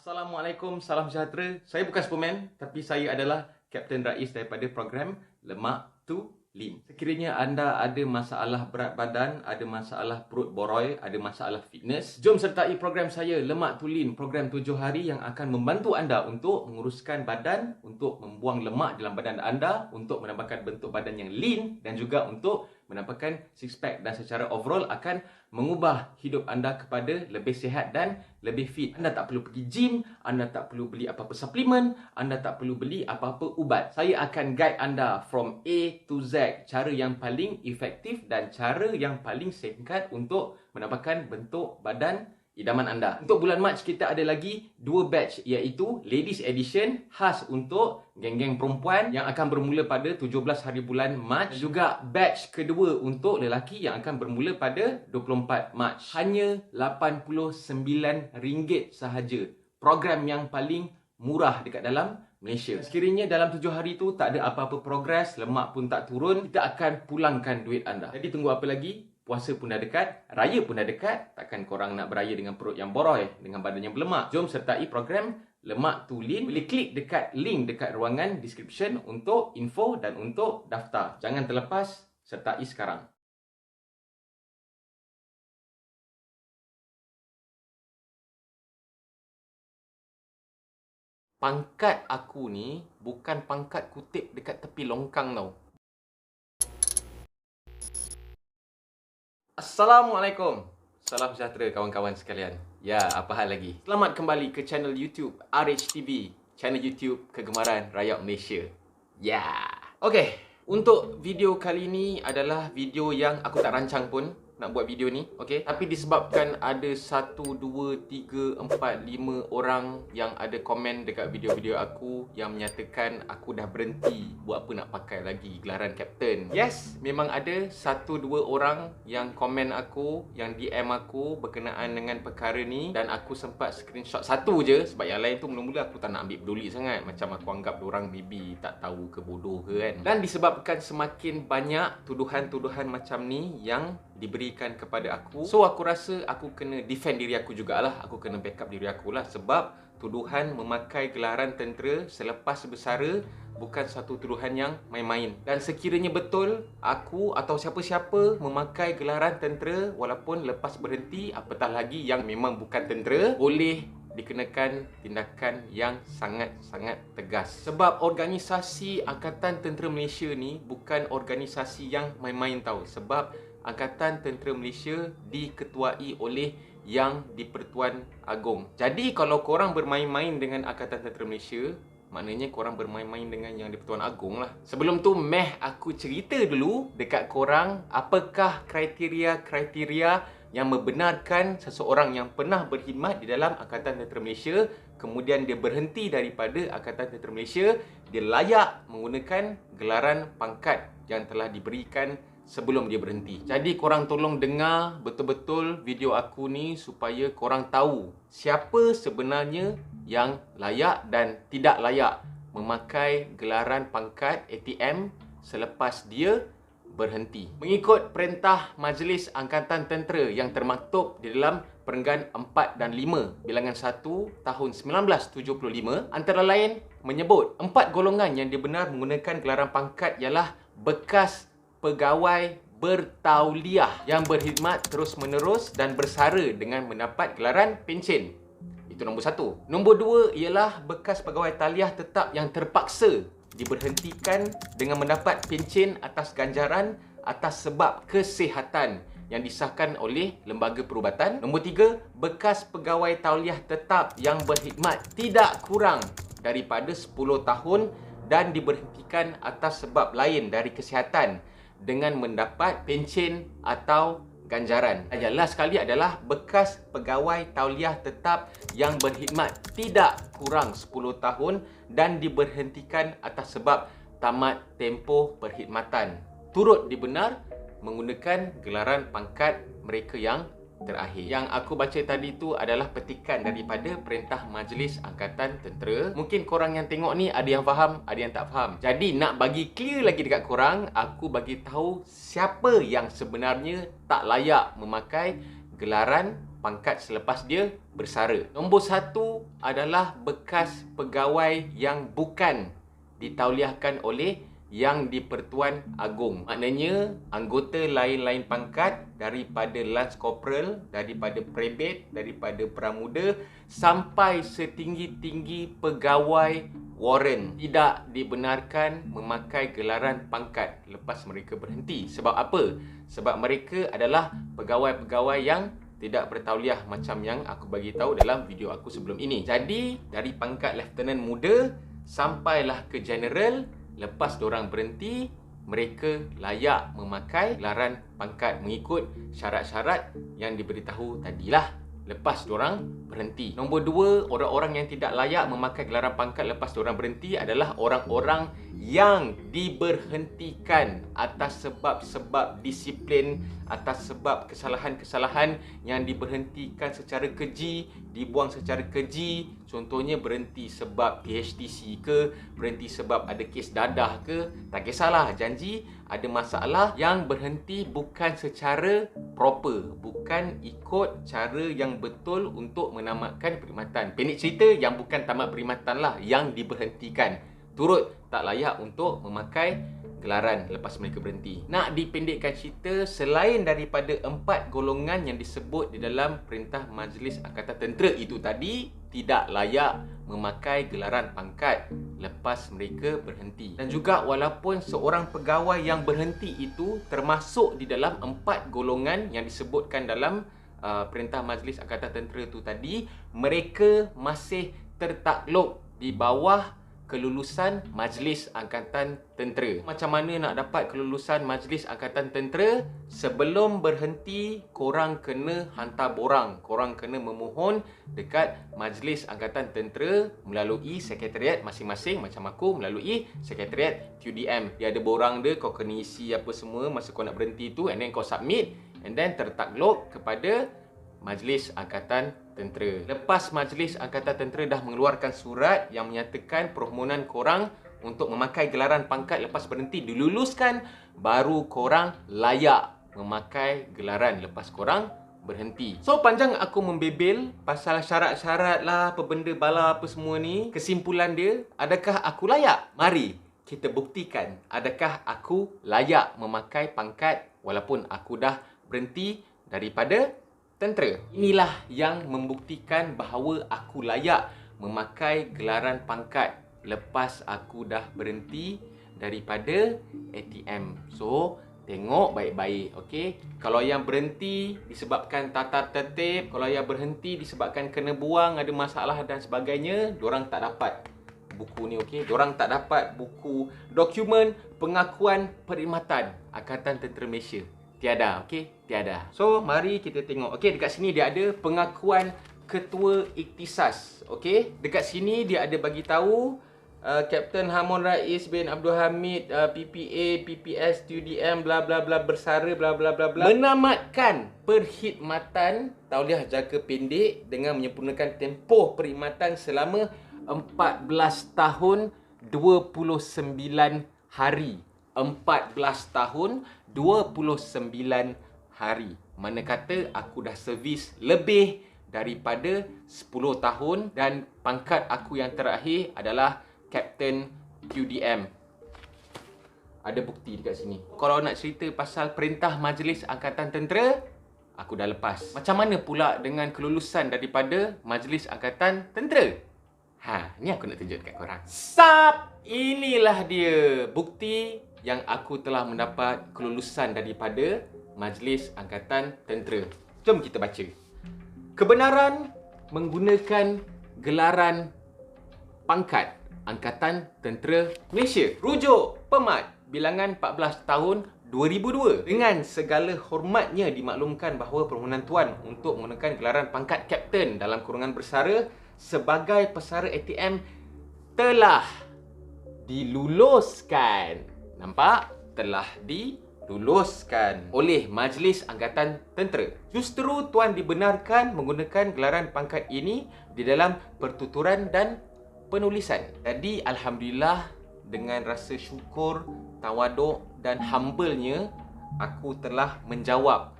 Assalamualaikum, salam sejahtera. Saya bukan Superman, tapi saya adalah Kapten Rais daripada program Lemak to Lean. Sekiranya anda ada masalah berat badan, ada masalah perut boroi, ada masalah fitness, jom sertai program saya Lemak to Lean, program 7 hari yang akan membantu anda untuk menguruskan badan, untuk membuang lemak dalam badan anda, untuk menambahkan bentuk badan yang lean dan juga untuk menambahkan six pack dan secara overall akan mengubah hidup anda kepada lebih sihat dan lebih fit. Anda tak perlu pergi gym, anda tak perlu beli apa-apa suplemen, anda tak perlu beli apa-apa ubat. Saya akan guide anda from A to Z, cara yang paling efektif dan cara yang paling singkat untuk menambahkan bentuk badan idaman anda. Untuk bulan Mac kita ada lagi 2 batch, iaitu Ladies Edition khas untuk geng-geng perempuan yang akan bermula pada 17 hari bulan Mac, juga batch kedua untuk lelaki yang akan bermula pada 24 Mac. Hanya RM89 sahaja. Program yang paling murah dekat dalam Malaysia. Sekiranya dalam 7 hari tu tak ada apa-apa progres, lemak pun tak turun, kita akan pulangkan duit anda. Jadi tunggu apa lagi? Puasa pun dah dekat, raya pun dah dekat. Takkan korang nak beraya dengan perut yang boroi, dengan badan yang berlemak? Jom sertai program Lemak to Lean. Boleh klik dekat link dekat ruangan description untuk info dan untuk daftar. Jangan terlepas, sertai sekarang. Pangkat aku ni bukan pangkat kutip dekat tepi longkang tau. Assalamualaikum. Salam sejahtera kawan-kawan sekalian. Ya, apa hal lagi? Selamat kembali ke channel YouTube RHTV, channel YouTube kegemaran rakyat Malaysia. Ya. Okey, untuk video kali ni adalah video yang aku tak rancang pun nak buat video ni, okey? Tapi disebabkan ada 1 2 3 4 5 orang yang ada komen dekat video-video aku yang menyatakan aku dah berhenti, buat apa nak pakai lagi gelaran kapten. Yes, memang ada 1 2 orang yang komen aku, yang DM aku berkenaan dengan perkara ni, dan aku sempat screenshot satu je sebab yang lain tu mula-mula aku tak nak ambil peduli sangat, macam aku anggap diorang maybe tak tahu ke bodoh ke kan. Dan disebabkan semakin banyak tuduhan-tuduhan macam ni yang diberikan kepada aku, so aku rasa aku kena defend diri aku jugalah. Aku kena backup diri aku lah, sebab tuduhan memakai gelaran tentera selepas bersara bukan satu tuduhan yang main-main. Dan sekiranya betul aku atau siapa-siapa memakai gelaran tentera walaupun lepas berhenti, apatah lagi yang memang bukan tentera, boleh dikenakan tindakan yang sangat-sangat tegas. Sebab organisasi Angkatan Tentera Malaysia ni bukan organisasi yang main-main tau. Sebab Angkatan Tentera Malaysia diketuai oleh Yang di-Pertuan Agong. Jadi kalau korang bermain-main dengan Angkatan Tentera Malaysia, maknanya korang bermain-main dengan Yang di-Pertuan Agong lah. Sebelum tu, aku cerita dulu dekat korang apakah kriteria-kriteria yang membenarkan seseorang yang pernah berkhidmat di dalam Angkatan Tentera Malaysia, kemudian dia berhenti daripada Angkatan Tentera Malaysia, dia layak menggunakan gelaran pangkat yang telah diberikan sebelum dia berhenti. Jadi korang tolong dengar betul-betul video aku ni supaya korang tahu siapa sebenarnya yang layak dan tidak layak memakai gelaran pangkat ATM selepas dia berhenti. Mengikut perintah Majlis Angkatan Tentera yang termaktub di dalam Perenggan 4 dan 5 bilangan 1 tahun 1975, antara lain menyebut 4 golongan yang dibenar menggunakan gelaran pangkat ialah bekas pegawai bertauliah yang berkhidmat terus-menerus dan bersara dengan mendapat gelaran pencen. Itu nombor 1. Nombor 2 ialah bekas pegawai tauliah tetap yang terpaksa diberhentikan dengan mendapat pencen atas ganjaran atas sebab kesihatan yang disahkan oleh Lembaga Perubatan. Nombor 3, bekas pegawai tauliah tetap yang berkhidmat tidak kurang daripada 10 tahun dan diberhentikan atas sebab lain dari kesihatan dengan mendapat pencen atau ganjaran. Yang last sekali adalah bekas pegawai tauliah tetap yang berkhidmat tidak kurang 10 tahun dan diberhentikan atas sebab tamat tempoh perkhidmatan, turut dibenar menggunakan gelaran pangkat mereka yang terakhir. Yang aku baca tadi tu adalah petikan daripada Perintah Majlis Angkatan Tentera. Mungkin korang yang tengok ni ada yang faham, ada yang tak faham. Jadi nak bagi clear lagi dekat korang, aku bagi tahu siapa yang sebenarnya tak layak memakai gelaran pangkat selepas dia bersara. Nombor 1 adalah bekas pegawai yang bukan ditauliahkan oleh Yang di-Pertuan Agong. Maknanya anggota lain-lain pangkat daripada Lance Corporal, daripada Prebet, daripada Pramuda sampai setinggi-tinggi pegawai warrant tidak dibenarkan memakai gelaran pangkat lepas mereka berhenti. Sebab apa? Sebab mereka adalah pegawai-pegawai yang tidak bertauliah macam yang aku bagi tahu dalam video aku sebelum ini. Jadi dari pangkat Lieutenant muda sampailah ke General, lepas diorang berhenti, mereka layak memakai gelaran pangkat mengikut syarat-syarat yang diberitahu tadilah lepas diorang berhenti. Nombor 2, orang-orang yang tidak layak memakai gelaran pangkat lepas diorang berhenti adalah orang-orang yang diberhentikan atas sebab-sebab disiplin, atas sebab kesalahan-kesalahan yang diberhentikan secara keji, dibuang secara keji. Contohnya berhenti sebab PHTC ke, berhenti sebab ada kes dadah ke, tak kisahlah, janji ada masalah yang berhenti bukan secara proper, bukan ikut cara yang betul untuk menamatkan perkhidmatan. Pendek cerita, yang bukan tamat perkhidmatan lah yang diberhentikan, turut tak layak untuk memakai gelaran lepas mereka berhenti. Nak dipendekkan cerita, selain daripada 4 golongan yang disebut di dalam Perintah Majlis Angkatan Tentera itu tadi, tidak layak memakai gelaran pangkat lepas mereka berhenti. Dan juga walaupun seorang pegawai yang berhenti itu termasuk di dalam 4 golongan yang disebutkan dalam Perintah Majlis Angkatan Tentera itu tadi, mereka masih tertakluk di bawah kelulusan Majlis Angkatan Tentera. Macam mana nak dapat kelulusan Majlis Angkatan Tentera? Sebelum berhenti, korang kena hantar borang. Korang kena memohon dekat Majlis Angkatan Tentera melalui sekretariat masing-masing. Macam aku melalui sekretariat QDM. Dia ada borang dia, kau kena isi apa semua masa kau nak berhenti tu, and then kau submit, and then tertakluk kepada Majlis Angkatan Tentera. Lepas Majlis Angkatan Tentera dah mengeluarkan surat yang menyatakan permohonan korang untuk memakai gelaran pangkat lepas berhenti diluluskan, baru korang layak memakai gelaran lepas korang berhenti. So, panjang aku membebel pasal syarat-syarat lah, apa benda bala apa semua ni. Kesimpulan dia, adakah aku layak? Mari kita buktikan adakah aku layak memakai pangkat walaupun aku dah berhenti daripada tentera. Inilah yang membuktikan bahawa aku layak memakai gelaran pangkat lepas aku dah berhenti daripada ATM. So, tengok baik-baik, okey? Kalau yang berhenti disebabkan tata tertib, kalau yang berhenti disebabkan kena buang, ada masalah dan sebagainya, diorang tak dapat buku ni, okey? Diorang tak dapat buku dokumen pengakuan perkhidmatan Angkatan Tentera Malaysia. Tiada, okey? Tiada. So, mari kita tengok. Okey, dekat sini dia ada pengakuan Ketua Iktisas. Okey, dekat sini dia ada bagi tahu Kapten Hamon Rais bin Abdul Hamid, PPA, PPS, TUDM, bla bla bla bersara, bla bla bla bla, menamatkan perkhidmatan tauliah jangka pendek dengan menyempurnakan tempoh perkhidmatan selama 14 tahun 29 hari. 14 tahun 29 hari. Mana kata aku dah servis lebih daripada 10 tahun dan pangkat aku yang terakhir adalah Kapten QDM. Ada bukti dekat sini. Kalau nak cerita pasal Perintah Majlis Angkatan Tentera, aku dah lepas. Macam mana pula dengan kelulusan daripada Majlis Angkatan Tentera? Ni aku nak tunjuk dekat korang. Sap! Inilah dia bukti yang aku telah mendapat kelulusan daripada Majlis Angkatan Tentera. Jom kita baca. Kebenaran menggunakan gelaran pangkat Angkatan Tentera Malaysia. Rujuk Pemat bilangan 14 tahun 2002. Dengan segala hormatnya dimaklumkan bahawa permohonan tuan untuk menggunakan gelaran pangkat Kapten dalam kurungan bersara sebagai pesara ATM telah diluluskan. Nampak? Telah diluluskan oleh Majlis Angkatan Tentera. Justru tuan dibenarkan menggunakan gelaran pangkat ini di dalam pertuturan dan penulisan. Jadi, alhamdulillah, dengan rasa syukur, tawaduk dan humble-nya, aku telah menjawab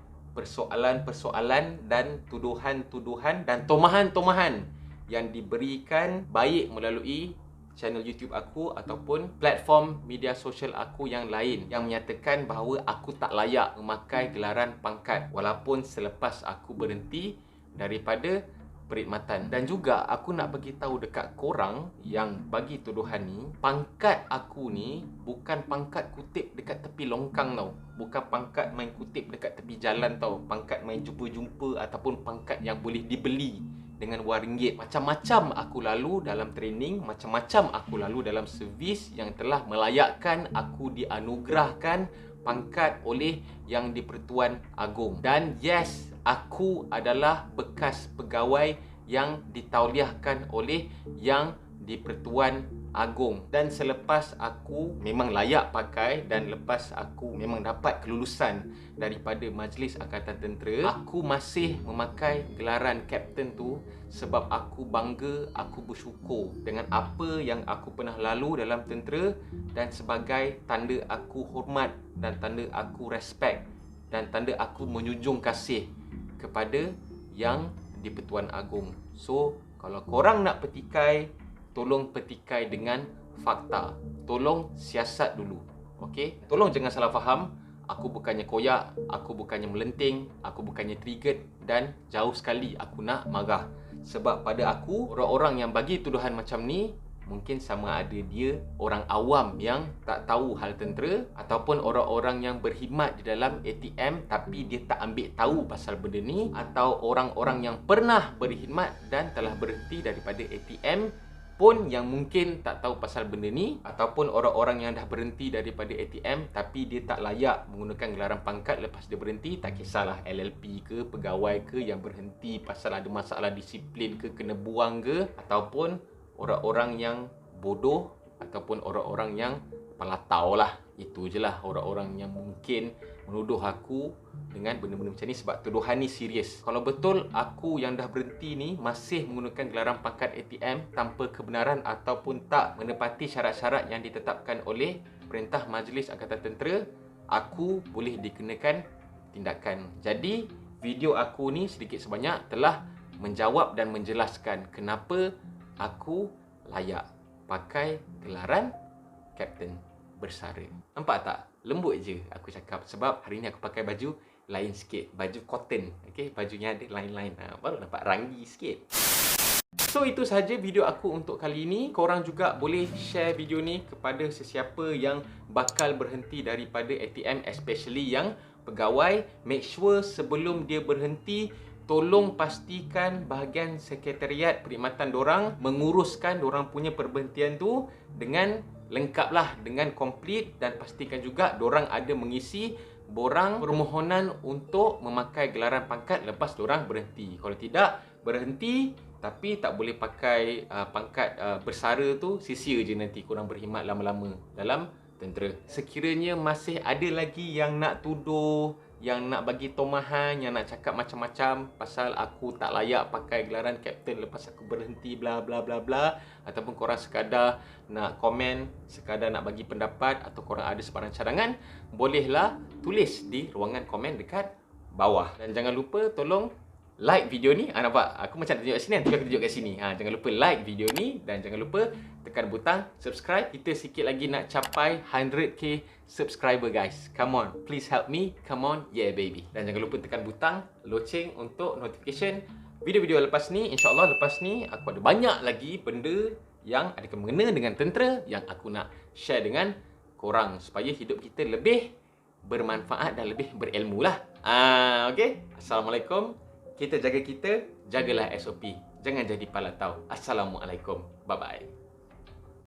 persoalan-persoalan dan tuduhan-tuduhan dan tomahan-tomahan yang diberikan baik melalui channel YouTube aku ataupun platform media sosial aku yang lain yang menyatakan bahawa aku tak layak memakai gelaran pangkat walaupun selepas aku berhenti daripada perkhidmatan. Dan juga aku nak bagi tahu dekat korang yang bagi tuduhan ni, pangkat aku ni bukan pangkat kutip dekat tepi longkang tau. Bukan pangkat main kutip dekat tepi jalan tau. Pangkat main jumpa-jumpa ataupun pangkat yang boleh dibeli dengan RM1. Macam-macam aku lalu dalam training, macam-macam aku lalu dalam servis yang telah melayakkan aku dianugerahkan pangkat oleh Yang di-Pertuan Agong. Dan yes, aku adalah bekas pegawai yang ditauliahkan oleh Yang di-Pertuan Agong. Dan selepas aku memang layak pakai dan lepas aku memang dapat kelulusan daripada Majlis Angkatan Tentera, aku masih memakai gelaran kapten tu sebab aku bangga, aku bersyukur dengan apa yang aku pernah lalu dalam tentera dan sebagai tanda aku hormat dan tanda aku respect dan tanda aku menjunjung kasih kepada Yang di-Pertuan Agong. So, kalau korang nak petikai, tolong petikai dengan fakta. Tolong siasat dulu. Okey? Tolong jangan salah faham. Aku bukannya koyak, aku bukannya melenting, aku bukannya triggered dan jauh sekali aku nak marah. Sebab pada aku, orang-orang yang bagi tuduhan macam ni mungkin sama ada dia orang awam yang tak tahu hal tentera ataupun orang-orang yang berkhidmat di dalam ATM tapi dia tak ambil tahu pasal benda ni, atau orang-orang yang pernah berkhidmat dan telah berhenti daripada ATM pun yang mungkin tak tahu pasal benda ni, ataupun orang-orang yang dah berhenti daripada ATM tapi dia tak layak menggunakan gelaran pangkat lepas dia berhenti. Tak kisahlah LLP ke, pegawai ke yang berhenti pasal ada masalah disiplin ke, kena buang ke, ataupun orang-orang yang bodoh ataupun orang-orang yang pelatau lah. Itu je lah orang-orang yang mungkin menuduh aku dengan benda-benda macam ni sebab tuduhan ni serius. Kalau betul aku yang dah berhenti ni masih menggunakan gelaran pangkat ATM tanpa kebenaran ataupun tak menepati syarat-syarat yang ditetapkan oleh Perintah Majlis Angkatan Tentera, aku boleh dikenakan tindakan. Jadi video aku ni sedikit sebanyak telah menjawab dan menjelaskan kenapa aku layak pakai gelaran kapten bersara. Nampak tak? Lembut je aku cakap sebab hari ni aku pakai baju lain sikit. Baju cotton. Okay? Bajunya ada line-line. Baru nampak rangi sikit. So itu sahaja video aku untuk kali ini. Korang juga boleh share video ni kepada sesiapa yang bakal berhenti daripada ATM, especially yang pegawai. Make sure sebelum dia berhenti, tolong pastikan bahagian sekretariat perkhidmatan dorang menguruskan dorang punya perberhentian tu dengan lengkap lah, dengan komplit, dan pastikan juga dorang ada mengisi borang permohonan untuk memakai gelaran pangkat lepas dorang berhenti. Kalau tidak berhenti tapi tak boleh pakai pangkat bersara tu, sia-sia je nanti korang berkhidmat lama-lama dalam tentera. Sekiranya masih ada lagi yang nak tuduh, yang nak bagi tomahan, yang nak cakap macam-macam pasal aku tak layak pakai gelaran kapten lepas aku berhenti bla bla bla bla, ataupun korang sekadar nak komen, sekadar nak bagi pendapat, atau korang ada sebarang cadangan, bolehlah tulis di ruangan komen dekat bawah. Dan jangan lupa tolong like video ni. Nampak? Aku macam tunjuk kat sini, nanti aku tunjuk kat sini. Jangan lupa like video ni dan jangan lupa tekan butang subscribe. Kita sikit lagi nak capai 100k subscriber guys. Come on, please help me. Come on, yeah baby. Dan jangan lupa tekan butang loceng untuk notification video-video lepas ni. InsyaAllah lepas ni aku ada banyak lagi benda yang ada kena dengan tentera yang aku nak share dengan korang supaya hidup kita lebih bermanfaat dan lebih berilmu lah. Okay? Assalamualaikum. Kita jaga kita, jagalah SOP. Jangan jadi palatau. Assalamualaikum. Bye-bye.